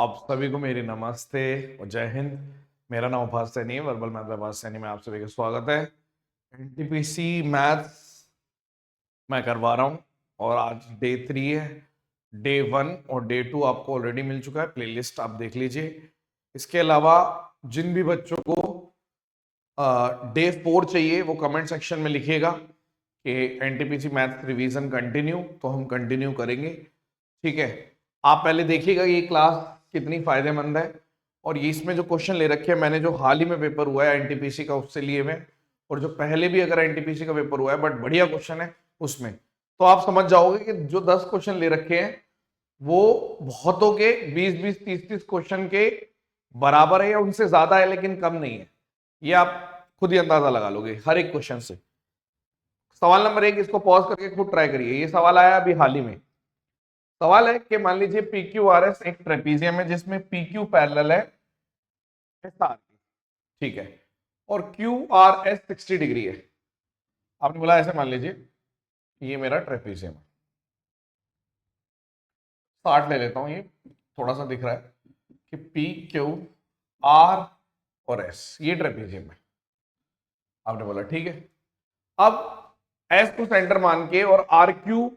आप सभी को मेरी नमस्ते और जय हिंद। मेरा नाम अभास सैनी है, वर्बल मैथ अभास सैनी में आप सभी का स्वागत है। एनटीपीसी मैथ्स मैं करवा रहा हूँ और आज डे 3 है। डे 1 और डे 2 आपको ऑलरेडी मिल चुका है, प्लेलिस्ट आप देख लीजिए। इसके अलावा जिन भी बच्चों को डे 4 चाहिए वो कमेंट सेक्शन में लिखिएगा कि एनटीपीसी मैथ्स रिवीजन कंटिन्यू, तो हम कंटिन्यू करेंगे। ठीक है, आप पहले देखिएगा ये क्लास कितनी फायदेमंद है। और ये इसमें जो क्वेश्चन ले रखे हैं मैंने, जो हाल ही में पेपर हुआ है एनटीपीसी का उससे लिए मैं, और जो पहले भी अगर एनटीपीसी का पेपर हुआ है बट बढ़िया क्वेश्चन है उसमें, तो आप समझ जाओगे कि जो 10 क्वेश्चन ले रखे हैं वो बहुतों के 20-20 30-30 क्वेश्चन के बराबर है या उनसे ज्यादा है, लेकिन कम नहीं है। ये आप खुद ही अंदाजा लगा लोगे हर एक क्वेश्चन से। सवाल नंबर 1, इसको पॉज करके खुद ट्राई करिए। ये सवाल आया अभी हाल ही में। सवाल है कि मान लीजिए पी क्यू आर एस एक ट्रेपीजियम है जिसमें पी क्यू पैरेलल है एस आर की, ठीक है, और क्यू आर एस 60 डिग्री है। आपने बोला ऐसे मान लीजिए ये मेरा ट्रेपीजियम है, 60 ले लेता हूं, ये थोड़ा सा दिख रहा है कि पी क्यू आर और एस ये ट्रेपीजियम है। आपने बोला ठीक है। अब एस को सेंटर मान के और आर क्यू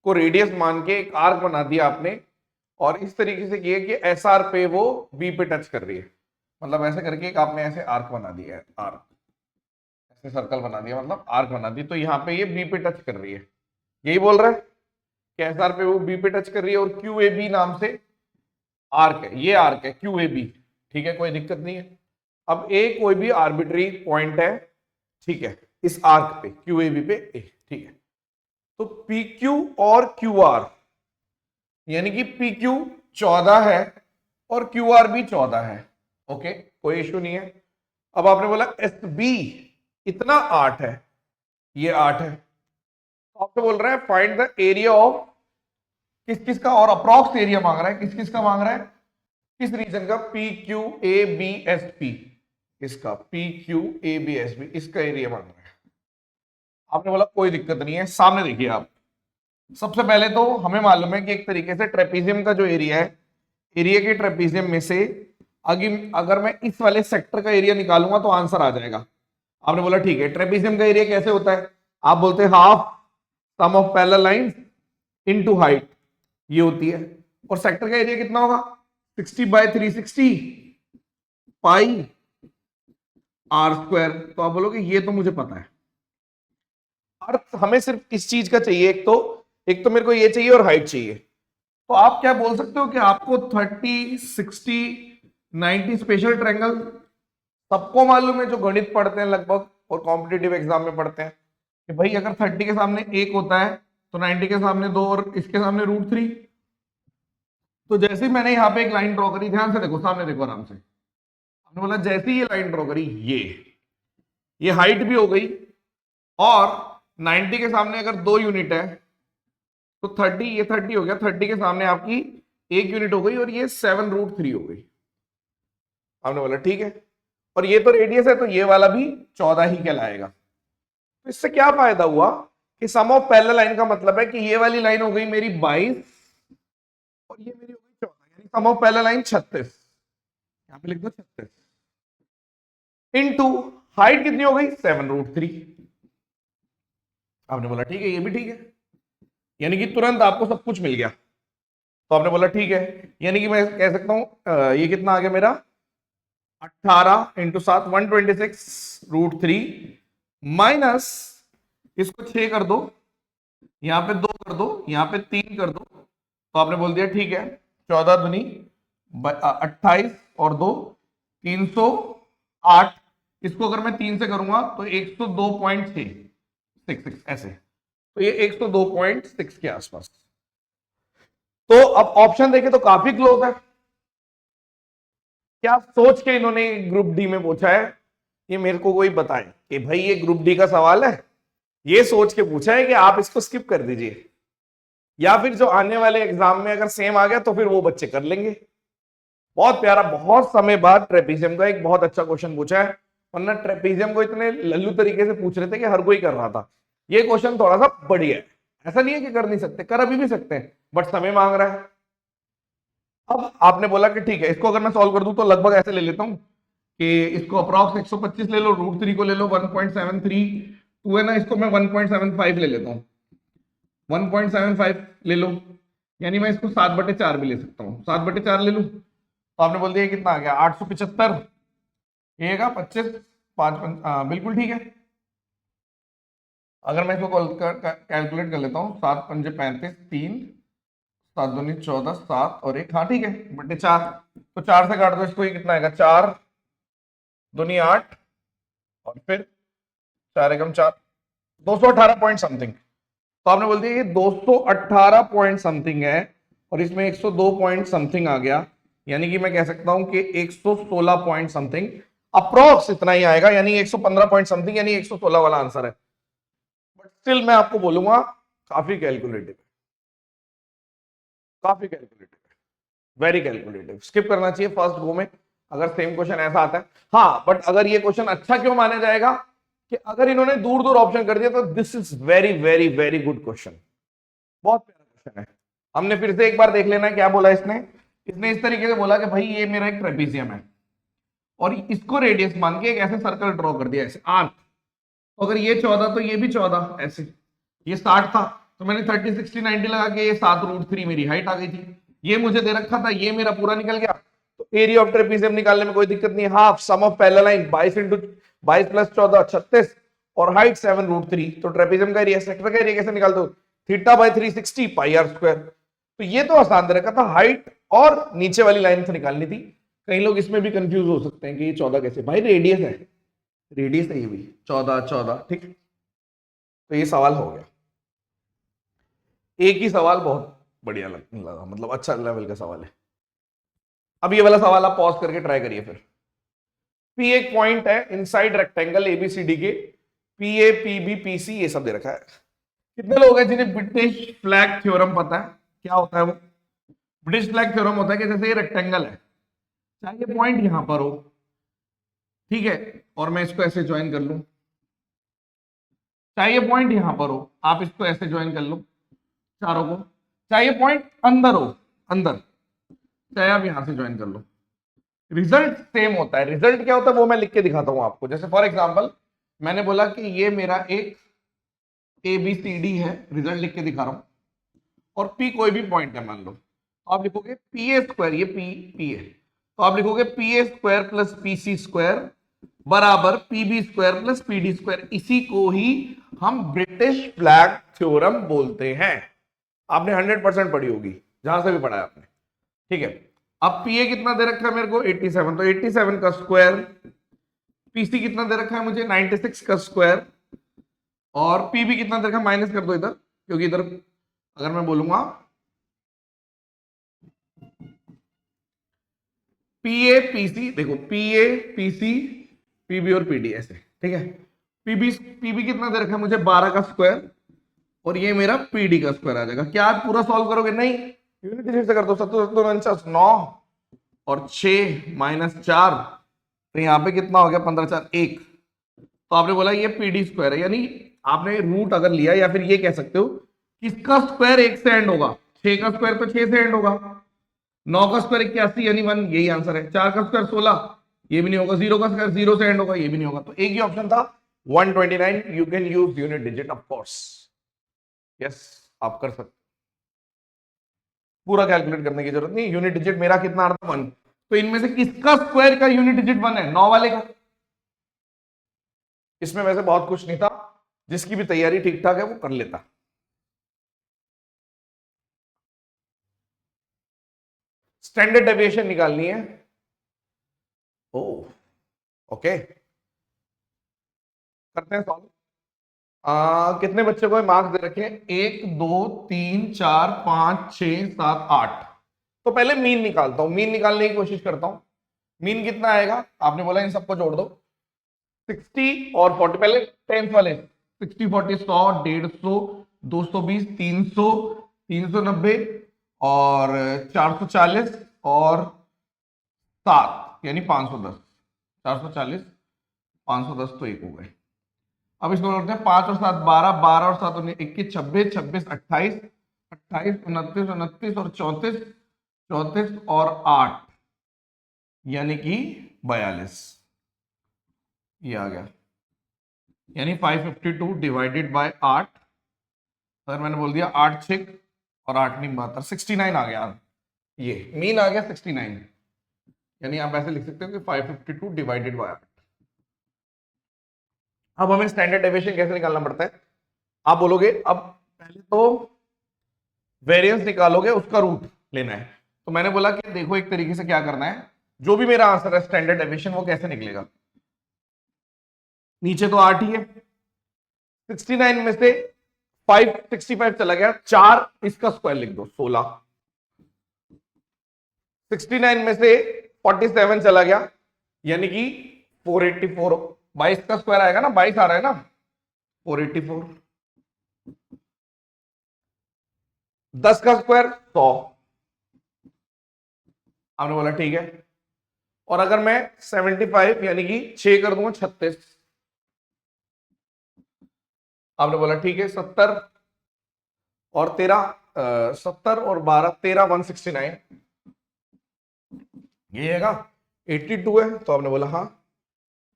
को रेडियस मान के एक आर्क बना दिया आपने, और इस तरीके से किया कि एस आर पे वो बी पे टच कर रही है। मतलब ऐसे करके एक आपने ऐसे आर्क बना दिया है, आर्क ऐसे सर्कल बना दिया, मतलब आर्क बना दी, तो यहाँ पे ये बी पे टच कर रही है। यही बोल रहा है कि एस आर पे वो बी पे टच कर रही है, और क्यू ए बी नाम से आर्क है, ये आर्क है क्यू ए बी। ठीक है, कोई दिक्कत नहीं है। अब ए कोई भी आर्बिट्री पॉइंट है, ठीक है, इस आर्क पे क्यू ए बी पे ए, ठीक है। तो पी क्यू और क्यू आर, यानी कि पी क्यू 14 है और क्यू आर भी 14 है। ओके, कोई इश्यू नहीं है। अब आपने बोला एस बी इतना 8 है, ये 8 है, तो आपसे बोल रहा है फाइंड द एरिया ऑफ किस किस का, और अप्रॉक्स एरिया मांग रहा है, किस किस का मांग रहा है, किस रीजन का, P Q A B S P, इसका P Q A B S B, इसका एरिया मांग रहा है। आपने बोला कोई दिक्कत नहीं है। सामने देखिए आप, सबसे पहले तो हमें मालूम है कि एक तरीके से ट्रेपीजियम का जो एरिया है, एरिया के ट्रेपीजियम में से अगर मैं इस वाले सेक्टर का एरिया निकालूंगा तो आंसर आ जाएगा। आपने बोला ठीक है। ट्रेपीजियम का एरिया कैसे होता है, आप बोलते हैं half sum of parallel lines into height, ये होती है। और सेक्टर का एरिया कितना होगा, 60/360 पाई आर स्क्वायर। तो आप बोलोगे ये तो मुझे पता है। अर्थ हमें सिर्फ इस चीज का चाहिए, एक तो मेरे को ये चाहिए और हाइट चाहिए। तो आप क्या बोल सकते हो कि आपको 30, 60, 90 स्पेशल ट्रायंगल सबको मालूम है जो गणित पढ़ते हैं लगभग और कॉम्पिटिटिव एग्जाम में पढ़ते हैं, कि भाई अगर 30 के सामने 1 होता है तो 90 के सामने 2 और इसके सामने √3। तो जैसे ही मैंने यहाँ पे एक लाइन ड्रॉ करी, ध्यान से देखो, सामने देखो आराम से, हमने बोला जैसे ही ये लाइन ड्रॉ करी, ये हाइट भी हो गई, और 90 के सामने अगर 2 यूनिट है तो 30, ये 30 हो गया, 30 के सामने आपकी 1 यूनिट हो गई, और ये 7√3 हो गई। आपने बोला ठीक है, और ये तो रेडियस है तो ये वाला भी 14 ही कहलाएगा। तो इससे क्या फायदा हुआ कि सम ऑफ पैरेलल लाइन का मतलब है कि ये वाली लाइन हो गई मेरी 22 और ये मेरी हो गई 14, यानी सम ऑफ पैरेलल लाइन 36। यहां पे लिख दो 36 इनटू हाइट कितनी हो गई, 7√3। आपने बोला ठीक है, ये भी ठीक है, यानी कि तुरंत आपको सब कुछ मिल गया। तो आपने बोला ठीक है, यानी कि मैं कह सकता हूं ये कितना आ गया मेरा, 18 × 7 126√3 माइनस इसको 6 कर दो, यहां पे 2 कर दो, यहां पे 3 कर दो, तो आपने बोल दिया ठीक है, 14 दूनी 28 और 2 308। इसको अगर मैं 3 से करूंगा तो 102.666 ऐसे, तो ये 102.6 के आसपास। तो अब ऑप्शन देखे तो काफी क्लोज है। क्या सोच के इन्होंने ग्रुप डी में पूछा है, ये मेरे को कोई बताए कि भाई ये ग्रुप डी का सवाल है, ये सोच के पूछा है कि आप इसको स्किप कर दीजिए, या फिर जो आने वाले एग्जाम में अगर सेम आ गया तो फिर वो बच्चे कर लेंगे। बहुत प्यारा, बहुत समय बाद ट्रेपीजियम का एक बहुत अच्छा क्वेश्चन पूछा है, वरना ट्रेपीजियम को इतने लल्लू तरीके से पूछ रहे थे कि हर कोई कर रहा था। ये क्वेश्चन थोड़ा सा बढ़िया है, ऐसा नहीं है कि कर नहीं सकते, कर अभी भी सकते हैं, बट समय मांग रहा है। अब आपने बोला कि ठीक है, इसको अगर मैं सॉल्व कर दूं तो लगभग ऐसे ले लेता हूं कि इसको अप्रॉक्स 125 ले लो, √3 को ले लो 1.732 है ना, इसको मैं 1.75 ले लेता हूँ, 1.75 ले लो, यानी मैं इसको 7/4 भी ले सकता हूँ, 7/4 ले लूं तो आपने बोल दिया कितना आ गया 875, ये का 25 5 बिल्कुल ठीक है। अगर मैं इसको कैलकुलेट कर लेता हूँ, 7×5 = 35, 3 7 दूनी 14, 7 और 1, हाँ ठीक है, बटे 4, तो 4 से काट दो इसको, ये कितना आएगा 4 दूनी 8 और फिर 4 एकम 4, 218 पॉइंट समथिंग। तो आपने बोल दिया ये 218 पॉइंट समथिंग है और इसमें 102 पॉइंट समथिंग आ गया, यानी कि मैं कह सकता हूं कि 116 पॉइंट समथिंग अप्रोक्स इतना ही आएगा, यानी 115 पॉइंट समथिंग, यानी 116 वाला आंसर है। बट स्टिल मैं आपको बोलूंगा काफी कैलकुलेटिव, काफी कैलकुलेटिव, वेरी कैलकुलेटिव, स्किप करना चाहिए फर्स्ट गो में अगर सेम क्वेश्चन ऐसा आता है। हाँ, बट अगर ये क्वेश्चन अच्छा क्यों माना जाएगा कि अगर इन्होंने दूर दूर ऑप्शन कर दिया तो this is very very very good question, बहुत प्यारा क्वेश्चन है। हमने फिर से एक बार देख लेना है क्या बोला इसने। इसने इस तरीके से बोला कि भाई ये मेरा एक ट्रेपीजियम है और इसको रेडियस मान के एक ऐसे सर्कल ड्रॉ कर दिया, ऐसे आर्क, तो अगर ये 14 तो ये भी 14, ऐसे ये 60 था तो मैंने 30 60 90 लगा के ये 7√3 मेरी हाइट आ गई थी, ये मुझे दे रखा था, ये मेरा पूरा निकल गया, तो एरिया ऑफ ट्रेपीजियम निकालने में कोई दिक्कत नहीं है। Half sum of parallel line 22 + 14 36 और हाइट 7√3, तो ट्रेपीजियम का एरिया, सेक्टर का एरिया कैसे निकालते हो, θ/360 πr²। तो ये तो आसान दे रखा था, हाइट और नीचे वाली लाइन से निकालनी थी। कई लोग इसमें भी कंफ्यूज हो सकते हैं कि ये 14 कैसे, भाई रेडियस है, रेडियस है ये भी 14 14, ठीक। तो ये सवाल हो गया, एक ही सवाल बहुत बढ़िया लगा, मतलब अच्छा लेवल का सवाल है। अब ये वाला सवाल आप पॉज करके ट्राई करिए फिर। पी एक पॉइंट है इनसाइड रेक्टेंगल एबीसीडी के, P A P B P C ये सब दे रखा है। कितने लोग हैं जिन्हें ब्रिटिश फ्लैग थ्योरम पता है, क्या होता है वो? ब्रिटिश फ्लैग थ्योरम होता है कि जैसे ये रेक्टेंगल है, चाहे ये पॉइंट यहां पर हो, ठीक है, और मैं इसको ऐसे ज्वाइन कर लूं, चाहे ये पॉइंट यहां पर हो, आप इसको ऐसे ज्वाइन कर लो चारों को, चाहे ये पॉइंट अंदर हो, अंदर, चाहे आप यहां से ज्वाइन कर लो, रिजल्ट सेम होता है। रिजल्ट क्या होता है वो मैं लिख के दिखाता हूं आपको। जैसे फॉर एग्जांपल मैंने बोला कि ये मेरा एक ABCD है, रिजल्ट लिख के दिखा रहा हूं, और P कोई भी पॉइंट है मान लो, तो आप लिखोगे PA², ये P है, तो आप लिखोगे PA² + PC² बराबर PB² + PD²। इसी को ही हम ब्रिटिश फ्लैग थ्योरम बोलते हैं। आपने 100% पढ़ी होगी, जहां से भी पढ़ा है आपने, ठीक है। अब PA कितना दे रखा है मेरे को 87, तो 87 का स्क्वायर, PC कितना दे रखा है मुझे 96 का स्क्वायर, और PB कितना दे रखा है, माइनस कर दो इधर, क्योंकि इधर अगर मैं बोलूंगा PA PC, देखो PA PC PB और PD ऐसे, ठीक है। PB कितना दे रखा है मुझे 12 का स्क्वायर, और ये मेरा PD का स्क्वायर आ जाएगा। क्या आप पूरा सॉल्व करोगे? नहीं, यूनिट डिजिट से कर दो, 7 9 और 6 - 4, तो यहाँ पे कितना हो गया 15 4 1, तो आपने बोला ये PD² है, यानी आपने रूट अगर लिया, या फिर ये कह सकते हो किसका स्क्वायर 1 से एंड होगा, 6 का स्क्वायर तो 6 से एंड होगा, 9 का स्क्वायर 81 यानी 1, यही आंसर है। 4 का स्क्वायर 16, ये भी नहीं होगा। 0 का स्क्वायर 0 से एंड होगा, ये भी नहीं होगा। तो एक ही ऑप्शन था 129। You can use unit digit of course, yes आप कर सकते, पूरा कैलकुलेट करने की जरूरत नहीं। यूनिट डिजिट मेरा कितना आ रहा था 1, तो इनमें से किसका स्क्वायर का यूनिट डिजिट 1 है? 9 वाले का। इसमें वैसे बहुत कुछ नहीं था, जिसकी भी तैयारी ठीक ठाक है वो कर लेता। स्टैंडर्ड डेविएशन निकालनी है, ओ ओके, करते हैं सॉल्व। कितने बच्चे को मार्क्स दे रखे हैं? 1 2 3 4 5 6 7 8। तो पहले मीन निकालता हूं, मीन निकालने की कोशिश करता हूं। मीन कितना आएगा? आपने बोला इन सबको जोड़ दो, 60 और 40, पहले 10th वाले 60 40 100 150 220 300 390 और 440 और 7 यानी 510, 440 510 तो एक हो गए। अब इसको करते हैं 5 और 7 12, 12 और 7 21 26 26 28 28 29 29 और 34 34 और 8 यानी कि 42, ये आ गया। यानी 552 डिवाइडेड बाय 8, अगर मैंने बोल दिया 8 6 और 8 नहीं 72, 69 आ गया। ये मीन आ गया 69। यानी आप ऐसे लिख सकते हो कि 552 डिवाइडेड बाय 8। अब हमें स्टैंडर्ड डेविएशन कैसे निकालना पड़ता है? आप बोलोगे अब पहले तो वेरिएंस निकालोगे, उसका रूट लेना है। तो मैंने बोला कि देखो एक तरीके से क्या करना है, जो भी मेरा आंसर है स्टैंडर्ड डेविएशन वो कैसे निकलेगा। नीचे तो 8 ही है, 69 में से 565 चला गया, 4 इसका स्क्वायर लिख दो 16। 69 में से 47 चला गया यानी कि 484, 22 का स्क्वायर आएगा ना, 22 आ रहा है ना, 484। 10 का स्क्वायर 100। आपने बोला ठीक है। और अगर मैं 75 यानी कि 6 कर दूंगा 36। आपने बोला ठीक है। 70 और 13 70 और 12 13 169 ये हैगा। 82 है तो आपने बोला हाँ।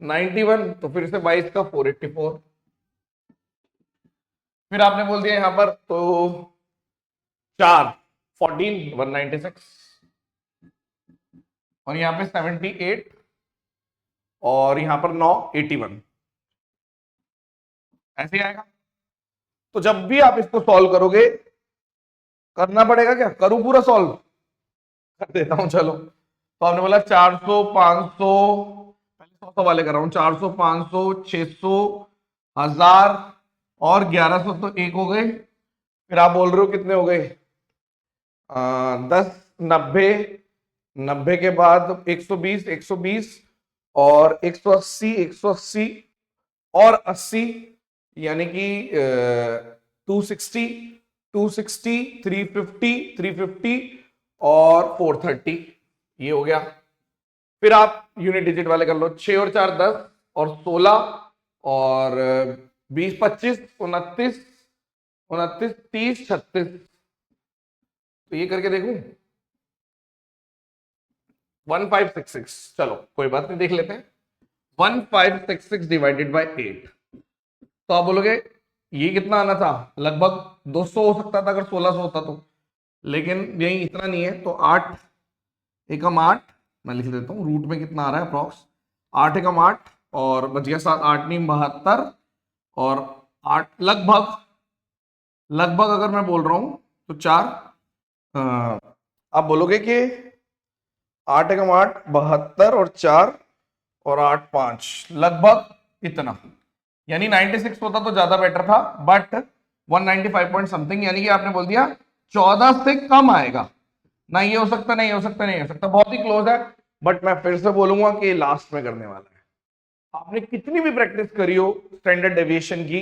91 तो फिर से 22 का 484। फिर आपने बोल दिया यहां पर तो 4 14 196 और यहां पे 78 और यहां पर 9 81 ऐसे आएगा। तो जब भी आप इसको सॉल्व करोगे करना पड़ेगा क्या, करूं पूरा सॉल्व कर देता हूं चलो। तो आपने बोला 400 500, पहले 100 वाले कर रहा हूं, 400 500 600 1000 और 1100 तो एक हो गए। फिर आप बोल रहे हो कितने हो गए, 10 90 90 के बाद 120 120 और 180 180 और 80 यानी कि 260 260 350 350 और 430 ये हो गया। फिर आप यूनिट डिजिट वाले कर लो, 6 और 4 10 और 16 और 20 25 29 29 30 36। तो ये करके देखूं 1566, चलो कोई बात नहीं देख लेते हैं। 1566 डिवाइडेड बाय 8, तो आप बोलोगे ये कितना आना था, लगभग 200 हो सकता था अगर 1600 होता तो, लेकिन यही इतना नहीं है। तो 8 एकम 8 मैं लिख देता हूँ, रूट में कितना आ रहा है अप्रॉक्स 8 एकम 8 और बच गया 7 8 नहीं 72 और 8 लगभग लगभग अगर मैं बोल रहा हूं तो 4 आप बोलोगे कि 8 एकम 8 72 और 4 और 8 5 लगभग इतना, यानी 96 होता तो ज्यादा बेटर था, बट 195 पॉइंट समथिंग यानी कि आपने बोल दिया 14 से कम आएगा। ना ये हो सकता नहीं हो सकता नहीं हो सकता, बहुत ही क्लोज है। बट मैं फिर से बोलूंगा कि लास्ट में करने वाला है। आपने कितनी भी प्रैक्टिस करी हो स्टैंडर्ड डेविएशन की,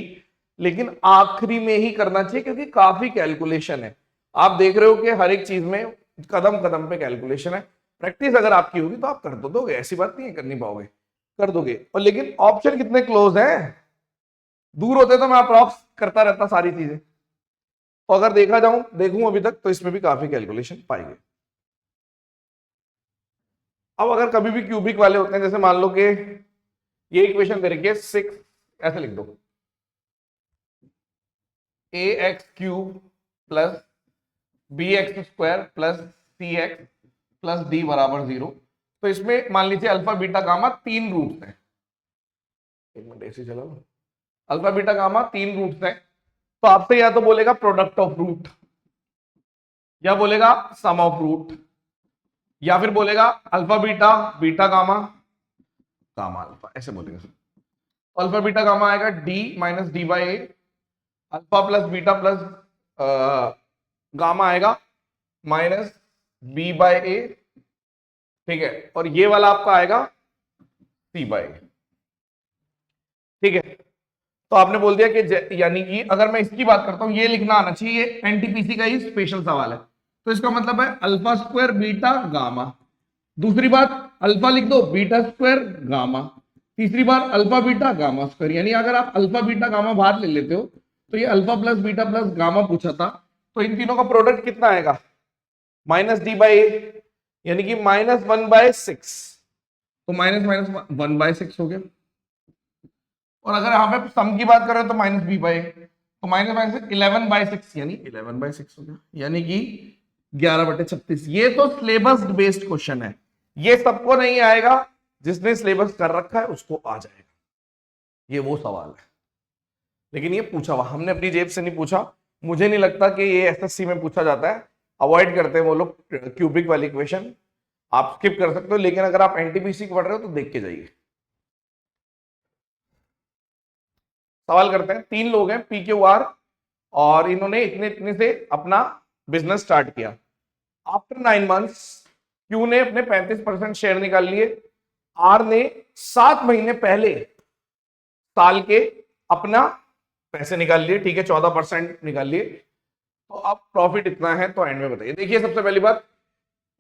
लेकिन आखिरी में ही करना चाहिए क्योंकि काफी कैलकुलेशन है। आप देख रहे हो कि हर एक चीज में कदम कदम पे कैलकुलेशन है। प्रैक्टिस अगर आपकी होगी तो आप कर तो दोगे, ऐसी बात नहीं है कर नहीं पाओगे, कर दोगे। और लेकिन ऑप्शन कितने क्लोज हैं, दूर होते तो मैं अप्रॉक्स करता रहता सारी चीजें। तो अगर देखूं अभी तक तो इसमें भी काफी कैलकुलेशन पाएंगे। अब अगर कभी भी क्यूबिक वाले होते हैं, जैसे मान लो कि ये इक्वेशन दे रखी है 6, ऐसे लिख दो ax cube plus bx square plus cx plus d बराबर 0। तो इसमें मान लीजिए अल्फा बीटा गामा 3 रूट्स हैं, एक मिनट ऐसे चला लो, अल्फा बीटा गामा 3 रूट्स हैं। तो आपसे या तो बोलेगा प्रोडक्ट ऑफ रूट, या बोलेगा सम ऑफ रूट, या फिर बोलेगा alpha beta beta gamma gamma alpha, ऐसे बोलेगा। अल्फा बीटा गामा आएगा D minus D by A, alpha plus beta plus gamma आएगा माइनस बी बाय ए, ठीक है। और ये वाला आपका आएगा सी बाय ए, ठीक है। तो आपने बोल दिया कि यानी कि अगर मैं इसकी बात करता हूं, ये लिखना आना चाहिए, ये एनटीपीसी का ही स्पेशल सवाल है। तो इसका मतलब है अल्फा स्क्वायर बीटा गामा, दूसरी बात अल्फा लिख दो बीटा स्क्वायर गामा, तीसरी बार अल्फा बीटा गामा स्क्वायर। यानी अगर आप अल्फा बीटा गामा बाहर ले लेते हो तो ये alpha plus beta plus gamma पूछा था, तो इन तीनों का प्रोडक्ट कितना आएगा, माइनस डी बाई ए, यानी कि -1/6, तो -1/6 हो गया। और अगर यहां पे सम की बात करें तो -b/a, तो -11/6 यानी 11/6 हो गया, यानी कि 11/36। ये तो सिलेबस बेस्ड क्वेश्चन है, ये सबको नहीं आएगा, जिसने सिलेबस कर रखा है उसको आ जाएगा, ये वो सवाल है। लेकिन ये पूछा हुआ, हमने अपनी जेब से नहीं पूछा, मुझे नहीं लगता कि ये एसएससी में पूछा जाता है, अवॉइड करते हैं वो लोग क्यूबिक वाली इक्वेशन, आप स्किप कर सकते हो, लेकिन अगर आप एनटीपीसी पढ़ रहे हो तो देख के जाइए। सवाल करते हैं, 3 लोग हैं पी क्यू आर, और इन्होंने इतने इतने से अपना बिजनेस स्टार्ट किया। आफ्टर 9 मंथ्स क्यू ने अपने 35% शेयर निकाल लिए, आर ने 7 महीने पहले साल के अपना पैसे निकाल लिए, ठीक है, 14% निकाल लिए, तो अब प्रॉफिट इतना है, तो एंड में बताइए। देखिए सबसे पहली बात,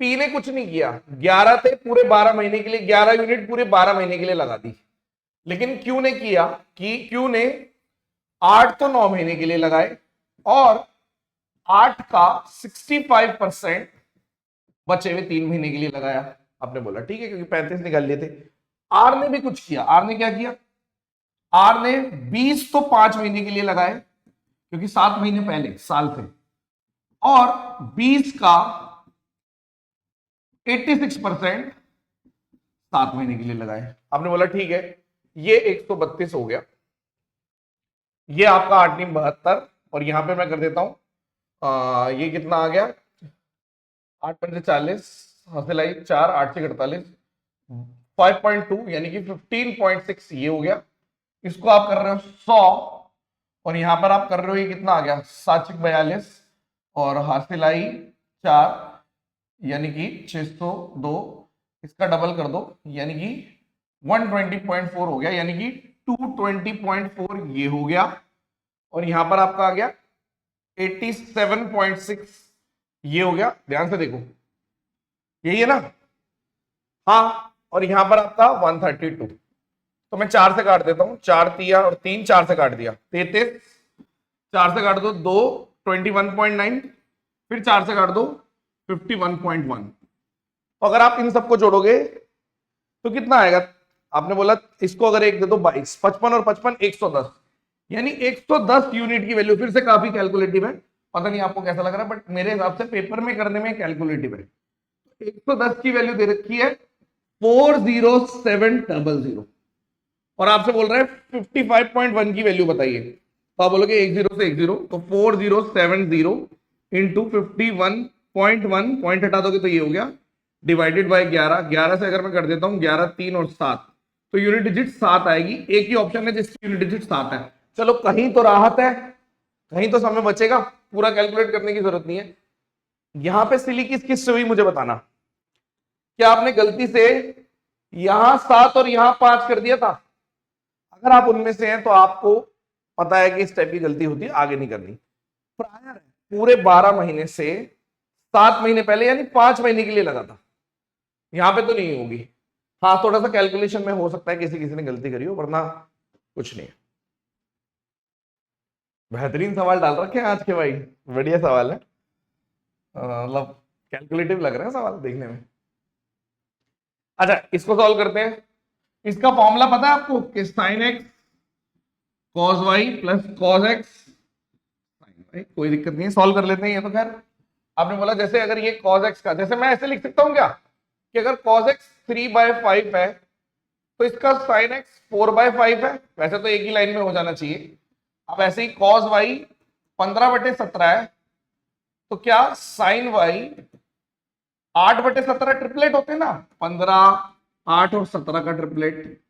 पी ने कुछ नहीं किया, 11 थे पूरे 12 महीने के लिए, 11 यूनिट पूरे 12 महीने के लिए लगा दी। लेकिन क्यू ने किया कि क्यू ने 8 तो 9 महीने के लिए लगाए, और 8 का 65% बचे हुए 3 महीने के लिए लगाया। आपने बोला ठीक है, क्योंकि 35 निकाल लिए थे। आर ने भी कुछ किया, आर ने क्या किया, आर ने 20 तो 5 महीने के लिए लगाए, क्योंकि 7 महीने पहले साल थे, और 20 का 86% 7 महीने के लिए लगाए। आपने बोला ठीक है, ये 132 हो गया, ये आपका 8 × 72, और यहां पे मैं कर देता हूं, ये कितना आ गया, 8 × 40, हासिल आई 4, 8 से 48, 5.2 यानी कि 15.6 ये हो गया। इसको आप कर रहे हो 100, और यहां पर आप कर रहे हो ये कितना आ गया, 7 × 42, और हासिल आई 4, यानी कि 602, इसका डबल कर दो, यानी कि 120.4 हो गया, यानी कि 220.4 ये हो गया, और यहां पर आपका आ गया 87.6 ये हो गया। ध्यान से देखो, यही है ना, हाँ, और यहां पर आपका 132, तो मैं 4 से काट देता हूं, 4 तिया और 3, 4 से काट दिया 33, 4 से काट दो 2, 21.9, फिर 4 से काट दो 51.1। तो अगर आप इन सबको जोड़ोगे तो कितना आएगा, आपने बोला इसको अगर एक दे दो 22, 55 और 55 110, यानी 110 यूनिट की वैल्यू। फिर से काफी कैलकुलेटिव है, पता नहीं आपको कैसा लग रहा है, बट मेरे हिसाब से पेपर में करने में कैलकुलेटिव है। 110 की वैल्यू दे रखी है 40700, और आपसे बोल रहा है 55.1 की वैल्यू बताइए, तो आप बोलोगे 10 से 10, तो 4070 इंटू 51.1, पॉइंट हटा दोगे तो ये हो गया, डिवाइडेड बाय 11, 11 से अगर मैं कर देता हूं 11, 3 और 7, तो यूनिट डिजिट 7 आएगी। एक ही ऑप्शन है जिसकी यूनिट डिजिट 7 है। चलो कहीं तो राहत है, कहीं तो समय बचेगा, पूरा कैलकुलेट करने की जरूरत नहीं है। यहां पे सिली किस हुई मुझे बताना, क्या आपने गलती से यहां 7 और यहां 5 कर दिया था? अगर आप उनमें से हैं तो आपको पता है कि इस टाइप की गलती होती है, आगे नहीं करनी। प्रायर है, पूरे 12 महीने से 7 महीने पहले यानी 5 महीने के लिए लगा था, यहां पे तो नहीं होगी। हाँ, थोड़ा सा कैलकुलेशन में हो सकता है किसी किसी ने गलती करी हो, वरना कुछ नहीं। बेहतरीन सवाल डाल रखे हैं आज के भाई, बढ़िया सवाल है, मतलब कैलकुलेटिव लग रहा है सवाल देखने में। अच्छा, इसको सॉल्व करते हैं। इसका फॉर्मूला पता है आपको कि sine x cos y plus cos x sine y, कोई दिक्कत नहीं है, सॉल्व कर लेते हैं। ये तो खैर आपने बोला, जैसे अगर ये कॉस एक्स का, जैसे मैं ऐसे लिख सकता हूं क्या कि अगर कॉस एक्स 3/5 है तो इसका साइन एक्स 4/5 है, वैसे तो एक ही लाइन में हो जाना चाहिए। अब ऐसे ही कॉस वाई 15/17 है, तो क्या साइन वाई 8/17 ट्रिपलेट होते हैं ना, 15, 8 और 17 का ट्रिपलेट,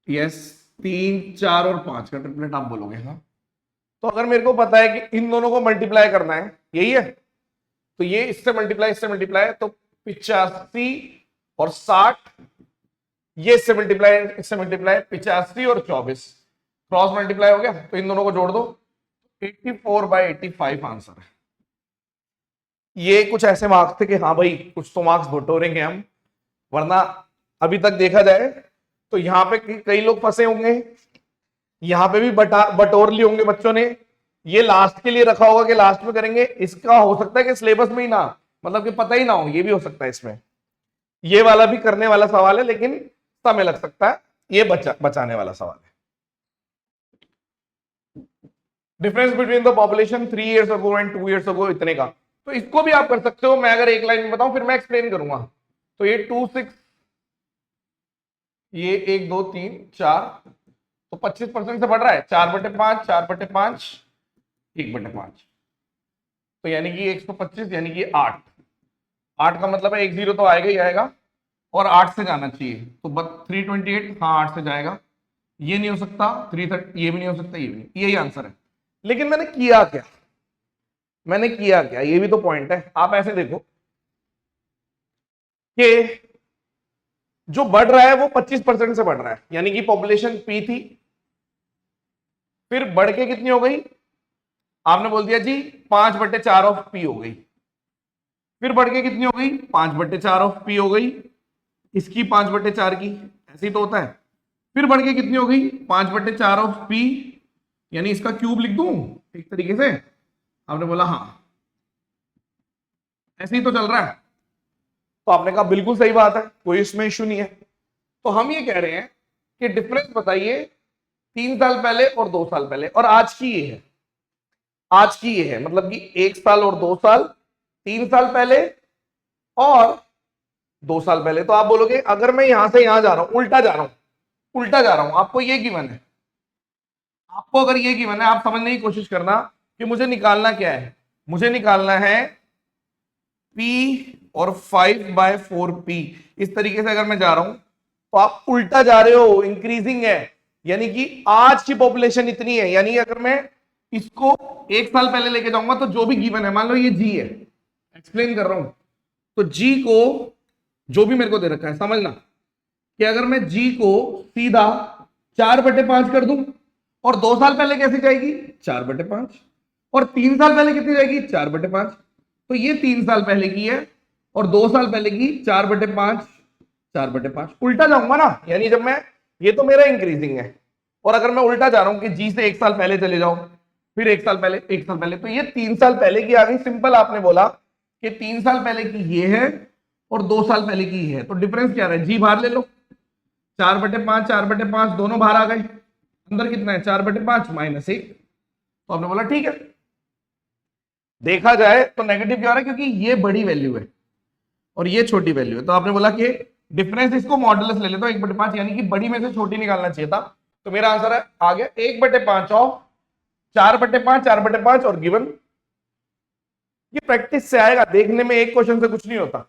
यस, 3, 4 और 5 का ट्रिपलेट आप बोलोगे। हाँ, तो अगर मेरे को पता है कि इन दोनों को मल्टीप्लाई करना है, यही है, तो ये इससे मल्टीप्लाई इससे मल्टीप्लाई, तो 85 और 60, ये इससे मल्टीप्लाई इससे मल्टीप्लाई, 85 और 24 क्रॉस मल्टीप्लाई हो गया, तो इन दोनों को जोड़ दो, 84/85 आंसर है। ये कुछ ऐसे मार्क्स थे कि हाँ भाई कुछ तो मार्क्स बटोरेंगे हम, वरना अभी तक देखा जाए तो यहां पे कई लोग फंसे होंगे, यहां पे भी बटोर लिए होंगे बच्चों ने, ये लास्ट के लिए रखा होगा कि लास्ट में करेंगे, इसका हो सकता है कि सिलेबस में ही ना, मतलब कि पता ही ना हो, ये भी हो सकता है इसमें। ये वाला भी करने वाला सवाल है लेकिन समय लग सकता है, ये बचाने वाला सवाल है। Difference between the population 3 years ago and 2 years ago, इतने का। तो इसको भी आप कर सकते हो, मैं अगर एक लाइन में बताऊं फिर मैं एक्सप्लेन करूंगा। तो ये 2 6, ये 1 2 3 4, तो 25% से बढ़ रहा है, 4/5, 4/5, 1/5, तो यानी कि 125, यानी कि 8। 8 का मतलब है 1 0 तो आएगा ही आएगा, और 8 से जाना चाहिए, तो 328, हाँ 8 से जाएगा। ये नहीं हो सकता 330, ये भी नहीं हो सकता, ये भी नहीं, यही आंसर है। लेकिन मैंने किया क्या, मैंने किया क्या, ये भी तो पॉइंट है। आप ऐसे देखो कि जो बढ़ रहा है वो 25% से बढ़ रहा है, यानी कि पॉपुलेशन पी थी, फिर बढ़ के कितनी हो गई, आपने बोल दिया जी 5/4 ऑफ पी हो गई, फिर बढ़ के कितनी हो गई, 5/4 ऑफ पी हो गई, इसकी 5/4 की, ऐसे ही तो होता है। फिर बढ़ के कितनी हो गई, 5/4 ऑफ पी, यानी इसका क्यूब लिख दूं एक तरीके से। आपने बोला हाँ, ऐसे ही तो चल रहा है। तो आपने कहा बिल्कुल सही बात है, कोई इसमें इश्यू नहीं है। तो हम ये कह रहे हैं कि डिफरेंस बताइए 3 साल पहले और 2 साल पहले, और आज की ये है, आज की ये है, मतलब कि 1 साल और 2 साल, 3 साल पहले और 2 साल पहले। तो आप बोलोगे अगर मैं यहां से यहां जा रहा हूं, उल्टा जा रहा हूं, उल्टा जा रहा हूं, आपको ये गिवन है, आपको अगर ये गिवन है, आप समझने की कोशिश करना कि मुझे निकालना क्या है। मुझे निकालना है P और 5/4P। इस तरीके से अगर मैं जा रहा हूं तो आप उल्टा जा रहे हो, इंक्रीजिंग है, यानी कि आज की पॉपुलेशन इतनी है, यानी अगर मैं इसको 1 साल पहले लेके जाऊंगा तो जो भी गिवन है, मान लो ये G है, एक्सप्लेन कर रहा हूं, तो G को जो भी मेरे को दे रखा है, समझना कि अगर मैं G को सीधा 4/5 कर दूं, और 2 साल पहले कैसे जाएगी, 4/5, और 3 साल पहले कितनी जाएगी, 4/5, तो ये 3 साल पहले की है, और 2 साल पहले की 4/5, 4/5, उल्टा जाऊंगा ना, यानी जब मैं, ये तो मेरा इंक्रीजिंग है, और अगर मैं उल्टा जा रहा हूं कि G से 1 साल पहले चले जाओ, फिर 1 साल पहले, 1 साल पहले, तो ये 3 साल पहले की आ गई। सिंपल, आपने बोला कि 3 साल पहले की ये है और 2 साल पहले की ये है, तो डिफरेंस क्या है, G बाहर ले लो, 4/5, 4/5 दोनों बाहर आ गए, अंदर कितना है, 4/5 -1, तो आपने बोला ठीक है। देखा जाए तो नेगेटिव क्यों आ रहा है, क्योंकि ये बड़ी वैल्यू है और ये छोटी वैल्यू है, तो आपने बोला कि डिफरेंस, इसको मॉडुलस ले लेता हूं 1/5, यानी कि बड़ी में से छोटी निकालना चाहिए था। तो मेरा आंसर है आ गया 1/5 ऑफ 4/5, 4/5 और गिवन। ये प्रैक्टिस से आएगा, देखने में एक क्वेश्चन से कुछ नहीं होता।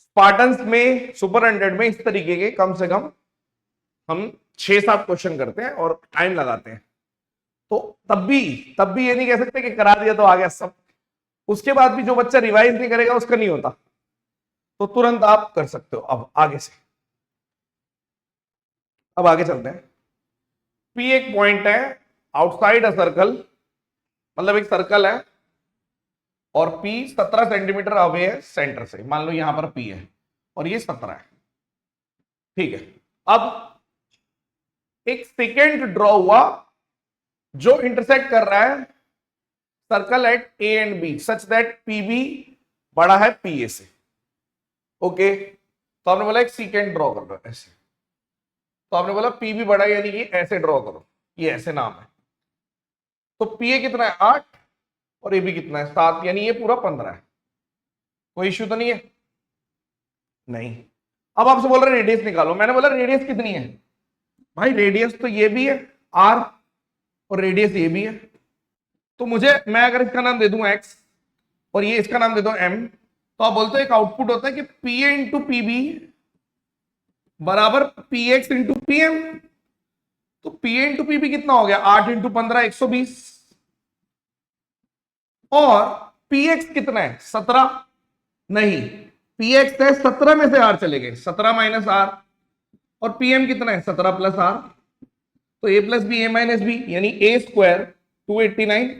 स्पार्टन्स में, सुपर 100 में इस तरीके के कम से कम हम 6-7 क्वेश्चन करते हैं और टाइम लगाते हैं। तो तब भी ये नहीं कह सकते कि करा दिया तो आ गया सब, उसके बाद भी जो बच्चा रिवाइज नहीं करेगा उसका नहीं होता, तो तुरंत आप कर सकते हो। अब आगे से, अब आगे चलते हैं। पी एक पॉइंट है आउटसाइड अ सर्कल, मतलब एक सर्कल है और पी 17 सेंटीमीटर अवे है सेंटर से, मान लो यहां पर पी है और ये 17 है, ठीक है। अब एक सेकेंड ड्रॉ हुआ जो इंटरसेक्ट कर रहा है circle at A and B such that P B बड़ा है पी ए से, ओके। तो आपने बोला एक सीकेंड ड्रॉ कर रहा है ऐसे, तो आपने बोला पी बी बड़ा है, यानी कि ऐसे ड्रॉ करो, ये ऐसे नाम है। तो पी ए कितना है 8 और ए बी कितना है 7, यानी ये पूरा 15 है, कोई इश्यू तो नहीं है, नहीं। अब आपसे बोल रहे रेडियस निकालो, मैंने बोला रेडियस कितनी है, भाई रेडियस तो ये भी है आर और रेडियस ये भी है, तो मुझे, मैं अगर इसका नाम दे दूं एक्स और ये इसका नाम दे दो एम, तो आप बोलते हो एक आउटपुट होता है कि P A into P B बराबर P X into P M. तो P A into P B कितना हो गया, 8 इंटू 15 120, और पी एक्स कितना है 17, नहीं, पी एक्स है 17 में से आर चले गए, 17 माइनस आर, और पीएम कितना है 17 प्लस आर, तो ए प्लस बी ए माइनस बी, यानी ए स्क्वायर 289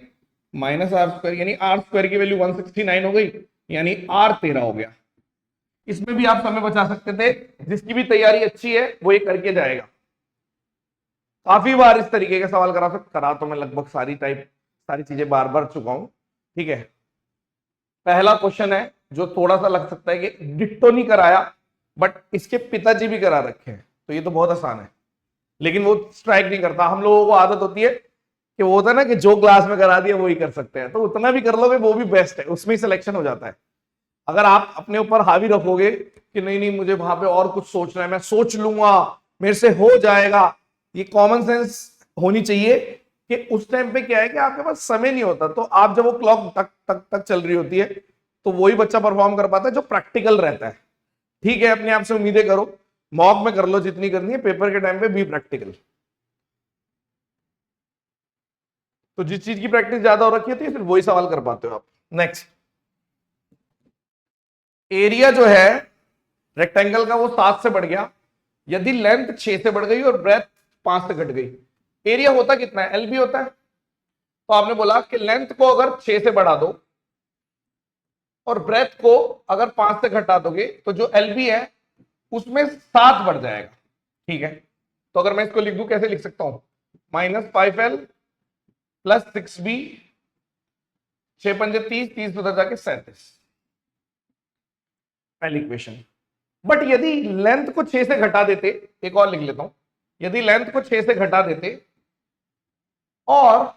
माइनस आर स्क्वायर, यानी आर स्क्वायर की वैल्यू 169 हो गई, यानी आर 13 हो गया। इसमें भी आप समय बचा सकते थे, जिसकी भी तैयारी अच्छी है वो ये करके जाएगा। काफी बार इस तरीके के सवाल करा तो मैं लगभग सारी चीजें बार बार चुका हूं, ठीक है। पहला क्वेश्चन है जो थोड़ा सा लग सकता है कि डिट्टो नहीं कराया, बट इसके पिताजी भी करा रखे हैं, तो ये तो बहुत आसान है, लेकिन वो स्ट्राइक नहीं करता। हम लोगों को आदत होती है कि वो होता है ना कि जो क्लास में करा दिया वो ही कर सकते हैं, तो उतना भी कर लोगे वो भी बेस्ट है, उसमें ही सिलेक्शन हो जाता है। अगर आप अपने ऊपर हावी रखोगे कि नहीं नहीं मुझे वहां पे और कुछ सोचना है, मैं सोच लूंगा, मेरे से हो जाएगा, ये कॉमन सेंस होनी चाहिए कि उस टाइम पे क्या है कि आपके पास समय नहीं होता, तो आप जब वो क्लॉक तक तक तक चल रही होती है तो वही बच्चा परफॉर्म कर पाता है जो प्रैक्टिकल रहता है। ठीक है, अपने आप से उम्मीदें करो, मॉक में कर लो जितनी करनी है, पेपर के टाइम पे बी प्रैक्टिकल। तो जिस चीज की प्रैक्टिस ज्यादा हो रखी होती है फिर वही सवाल कर पाते हो आप। नेक्स्ट, एरिया जो है रेक्टेंगल का वो 7 से बढ़ गया, यदि लेंथ 6 से बढ़ गई और ब्रेथ 5 से घट गई, एरिया होता कितना है? एलबी होता है। तो आपने बोला कि लेंथ को अगर 6 से बढ़ा दो और ब्रेथ को अगर 5 से घटा दोगे तो जो एलबी है उसमें 7 बढ़ जाएगा। ठीक है, तो अगर मैं इसको लिख दूं कैसे लिख सकता हूं? -5L प्लस 6B, 6 पंजे 30, 30 उधर जाके 37, पहली इक्वेशन। बट यदि लेंथ को 6 से घटा देते, एक और लिख लेता हूं, यदि लेंथ को 6 से घटा देते और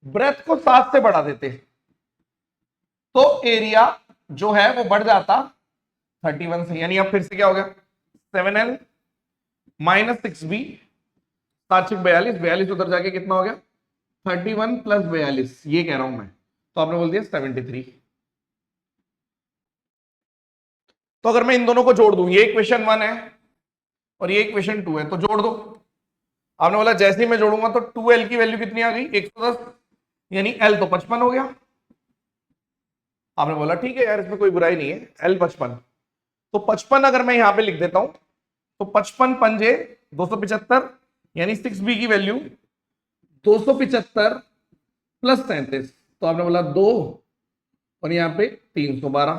ब्रेथ को 7 से बढ़ा देते तो एरिया जो है वो बढ़ जाता 31 से, यानी अब फिर से क्या हो गया? 7L -6B, 7×6 = 42, 42 उधर जाके कितना हो गया? 31 + 42, ये कह रहा हूं मैं, तो आपने बोल दिया 73। तो अगर मैं इन दोनों को जोड़ दूं, ये इक्वेशन 1 है और ये इक्वेशन 2 है, तो जोड़ दो। आपने बोला जैसे ही मैं जोड़ूंगा तो 2L की वैल्यू कितनी आ गई? 110, यानी L तो 55 हो गया। आपने बोला ठीक है यार, इसमें कोई बुराई नहीं है, L 55, तो 55 अगर मैं यहां पे लिख देता हूं तो 55 पंजे 275, यानी 6B की वैल्यू 275 + 37, तो आपने बोला 2 और यहां पे 312,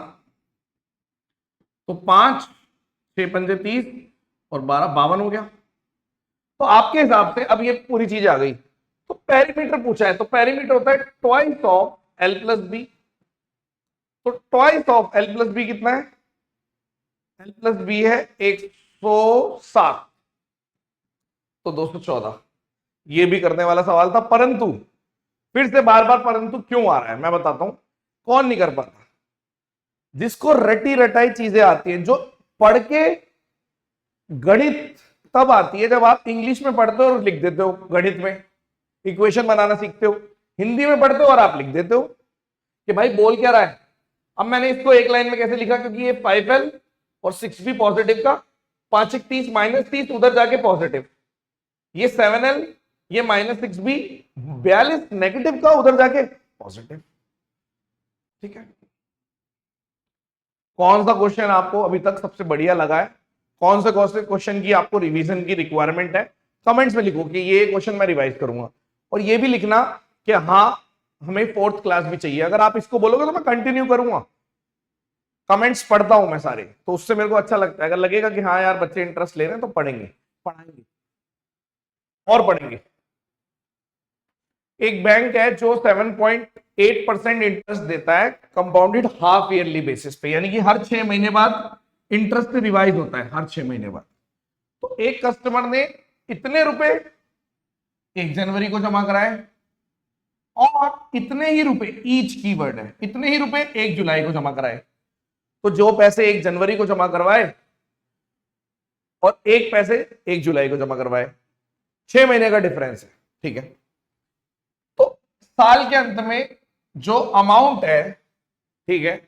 तो 5, 6 पंजे 30 और 12 52 हो गया। तो आपके हिसाब से अब ये पूरी चीज आ गई, तो पेरीमीटर पूछा है, तो पेरीमीटर होता है ट्वाइस ऑफ L + B, तो ट्वाइस ऑफ L + B कितना है? L + B है 107, तो 214। ये भी करने वाला सवाल था, परंतु फिर से बार बार परंतु क्यों आ रहा है मैं बताता हूं। कौन नहीं कर पाता? जिसको रटी रटाई चीजें आती हैं, जो पढ़ के गणित तब आती है जब आप इंग्लिश में पढ़ते हो और लिख देते हो, गणित में इक्वेशन बनाना सीखते हो, हिंदी में पढ़ते हो और आप लिख देते हो कि भाई बोल क्या रहा है। अब मैंने इसको एक लाइन में कैसे लिखा, क्योंकि ये 5L और 6B पॉजिटिव का, 5 × 30 -30 उधर जाके पॉजिटिव, ये 7L, ये -6B 42 नेगेटिव का उधर जाके पॉजिटिव। ठीक है, कौन सा क्वेश्चन आपको अभी तक सबसे बढ़िया लगा है? कौन से क्वेश्चन की आपको रिवीजन की रिक्वायरमेंट है? कमेंट्स में लिखो कि ये क्वेश्चन मैं रिवाइज करूंगा, और ये भी लिखना कि हाँ हमें 4th क्लास भी चाहिए। अगर आप इसको बोलोगे तो मैं कंटिन्यू करूंगा, कमेंट्स पढ़ता हूं मैं सारे, तो उससे मेरे को अच्छा लगता है। अगर लगेगा कि हाँ यार बच्चे इंटरेस्ट ले रहे हैं तो पढ़ेंगे, पढ़ाएंगे और पढ़ेंगे। एक बैंक है जो 7.8% इंटरेस्ट देता है कंपाउंडेड हाफ ईयरली बेसिस पे, यानी कि हर 6 महीने बाद इंटरेस्ट रिवाइज होता है, हर 6 महीने बाद। तो एक कस्टमर ने इतने रुपए 1 जनवरी को जमा कराए और इतने ही रुपए, ईच कीवर्ड है, इतने ही रुपए 1 जुलाई को जमा कराए। तो जो पैसे 1 जनवरी को जमा करवाए और एक पैसे 1 जुलाई को जमा करवाए, 6 महीने का डिफरेंस है। ठीक है, तो साल के अंत में जो अमाउंट है, ठीक है,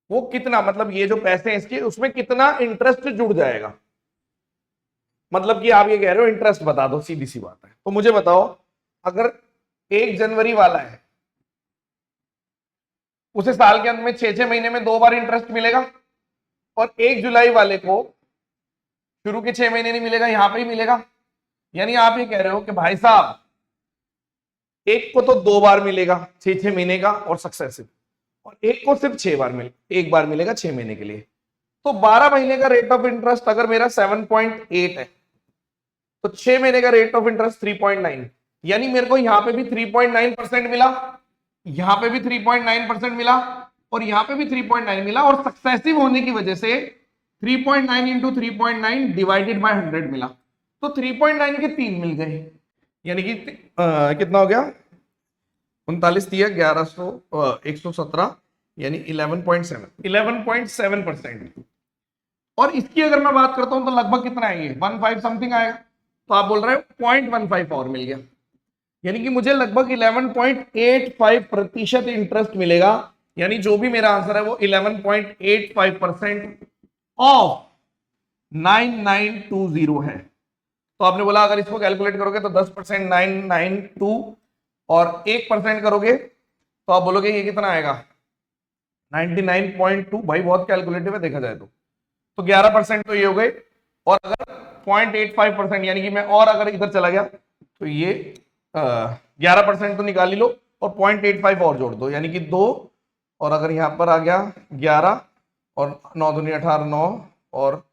वो कितना, मतलब ये जो पैसे हैं इसके, उसमें कितना इंटरेस्ट जुड़ जाएगा। मतलब कि आप ये कह रहे हो इंटरेस्ट बता दो, सीधी सी बात है। तो मुझे बताओ, अगर 1 जनवरी वाला है उसे साल के अंत में 6 महीने में 2 बार इंटरेस्ट मिलेगा, और 1 जुलाई वाले को शुरू के 6 महीने नहीं मिलेगा, यहां पे ही मिलेगा। यानी आप ये कह रहे हो कि भाई साहब एक को तो 2 बार मिलेगा 6 महीने का और सक्सेसिव, और एक को सिर्फ 6 बार एक बार मिलेगा 6 महीने के लिए। तो 12 महीने का रेट ऑफ इंटरेस्ट अगर मेरा 7.8 है तो 6 महीने का रेट ऑफ इंटरेस्ट 3.9, यानी मेरे को यहां पे भी 3.9% मिला, यहां पे भी 3.9% मिला, और यहां पे भी 3.9 मिला, और सक्सेसिव होने की वजह से 3.9 इंटू 3.9 डिवाइडेड बाय 100 मिला, तो 3.9 के 3 मिल गए, यानी कि कितना हो गया 39 दिया 1100 117 यानी 11.7%। और इसकी अगर मैं बात करता हूं तो लगभग कितना है ये 15 समथिंग आएगा, तो आप बोल रहे हो 0.15 और मिल गया, यानी कि मुझे लगभग 11.85% इंटरेस्ट मिलेगा, यानी जो भी मेरा आंसर है वो 11.85% ऑफ 9920 है। तो आपने बोला अगर इसको कैलकुलेट करोगे तो 10% 992 और 1% करोगे तो आप बोलोगे ये कितना आएगा 99.2। भाई बहुत कैलकुलेटिव है देखा जाए तो 11% तो ये हो गए, और अगर 0.85% यानी कि मैं और अगर इधर चला गया तो ये 11% तो निकाल ही लो और 0.85 और जोड़ दो, यानी कि 2, और अगर यहां पर आ गया 11 और 9 दूनी 18 9 और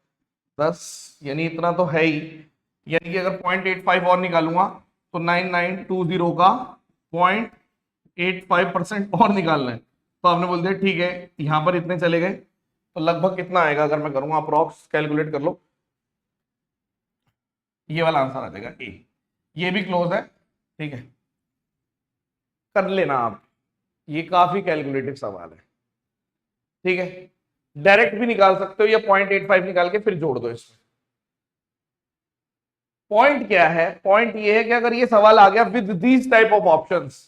10, यानी इतना तो है ही, यानी कि अगर 0.85 और निकालूंगा तो 9920 का 0.85% और निकालना है, तो आपने बोल दिया ठीक है यहां पर इतने चले गए, तो लगभग कितना आएगा अगर मैं करूंगा अप्रॉक्स कैलकुलेट कर लो, ये वाला आंसर आ जाएगा ए। ये भी क्लोज है, ठीक है कर लेना आप, ये काफी कैलकुलेटिव सवाल है, ठीक है डायरेक्ट भी निकाल सकते हो या 0.85 निकाल के फिर जोड़ दो इसमें। पॉइंट क्या है, पॉइंट ये है कि अगर ये सवाल आ गया with these type of options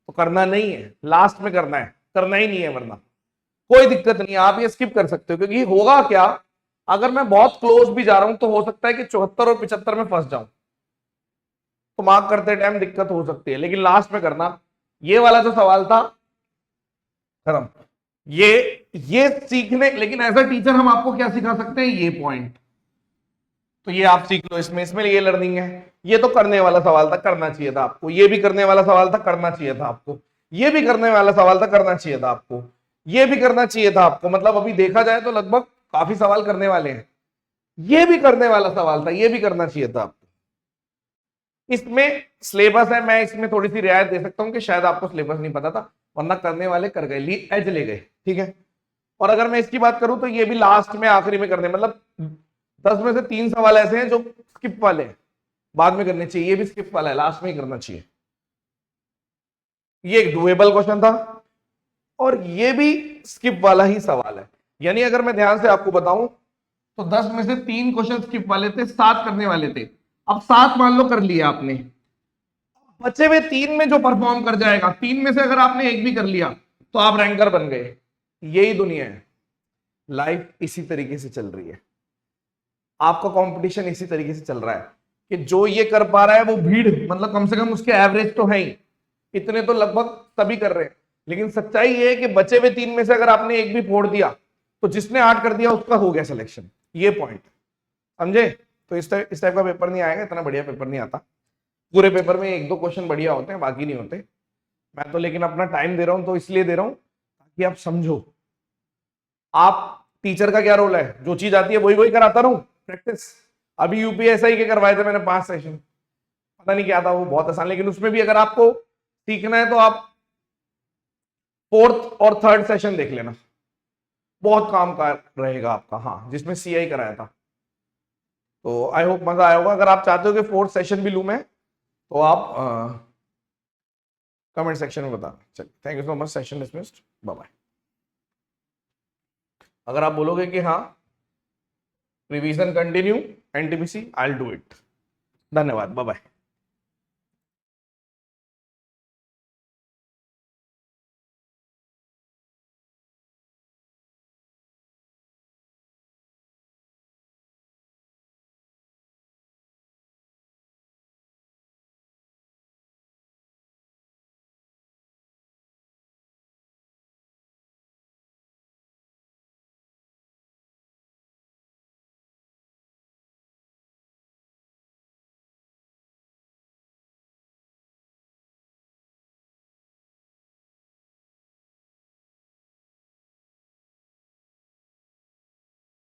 तो करना नहीं है, लास्ट में करना है, करना ही नहीं है, वरना कोई दिक्कत नहीं है, आप ये स्किप कर सकते हो, क्योंकि होगा क्या अगर मैं बहुत क्लोज भी जा रहा हूं तो हो सकता है कि 74 और 75 में फंस जाऊं, तो मार्क करते टाइम दिक्कत हो सकती है, लेकिन लास्ट में करना। ये वाला जो सवाल था खत्म, ये सीखने, लेकिन एज अ टीचर हम आपको क्या सिखा सकते हैं ये पॉइंट, तो ये आप सीख लो, इसमें ये लर्निंग है। ये तो करने वाला सवाल था, करना चाहिए था आपको, ये भी करने वाला सवाल था, करना चाहिए था आपको, ये भी करने वाला सवाल था, करना चाहिए था आपको, ये भी करना चाहिए था आपको, मतलब अभी देखा जाए तो लगभग काफी सवाल करने वाले हैं, ये भी करने वाला सवाल था, ये भी करना चाहिए था आपको। इसमें सिलेबस है, मैं इसमें थोड़ी सी रियायत दे सकता हूं कि शायद आपको सिलेबस नहीं पता था, वरना करने वाले कर गए, एज ले गए, ठीक है। और अगर मैं इसकी बात करूं तो ये भी लास्ट में आखिरी में करने, मतलब 10 में से 3 सवाल ऐसे हैं जो स्किप वाले हैं, बाद में करने चाहिए, ये भी स्किप वाला है, लास्ट में ही करना चाहिए। ये एक डुएबल क्वेश्चन था और ये भी स्किप वाला ही सवाल है, यानी अगर मैं ध्यान से आपको बताऊं तो 10 में से 3 क्वेश्चन स्किप वाले थे, 7 करने वाले थे, अब 7 मान लो कर लिया आपने, बचे हुए 3 में जो परफॉर्म कर जाएगा, 3 में से अगर आपने एक भी कर लिया तो आप रैंकर बन गए। यही दुनिया है, लाइफ इसी तरीके से चल रही है, आपका कंपटीशन इसी तरीके से चल रहा है कि जो ये कर पा रहा है वो भीड़, मतलब कम से कम उसके एवरेज तो है ही, इतने तो लगभग सभी कर रहे हैं, लेकिन सच्चाई ये है कि बचे हुए 3 में से अगर आपने एक भी फोड़ दिया तो जिसने 8 कर दिया उसका हो गया सिलेक्शन, ये पॉइंट समझे। तो इस टाइप का पेपर नहीं आएगा, इतना बढ़िया पेपर नहीं आता, पूरे पेपर में 1-2 क्वेश्चन बढ़िया होते हैं, बाकी नहीं होते। मैं तो लेकिन अपना टाइम दे रहा हूं तो इसलिए दे रहा हूं ताकि आप समझो, आप टीचर का क्या रोल है, जो चीज आती है वही वही कराता रहूं प्रैक्टिस। अभी यूपीएसआई के करवाए थे मैंने 5 सेशन, पता नहीं क्या था, वो बहुत आसान, लेकिन उसमें भी अगर आपको सीखना है तो आप 4th और 3rd सेशन देख लेना, बहुत काम का रहेगा आपका, हाँ जिसमें सीआई कराया था। तो आई होप मजा आया होगा, अगर आप चाहते हो कि 4th सेशन भी लूं मैं तो आप कमेंट सेक्शन में बताना। चलिए thank you so much, session dismissed, bye bye. अगर आप बोलोगे कि हाँ revision continue NTPC, I will do it. धन्यवाद, बाय बाय।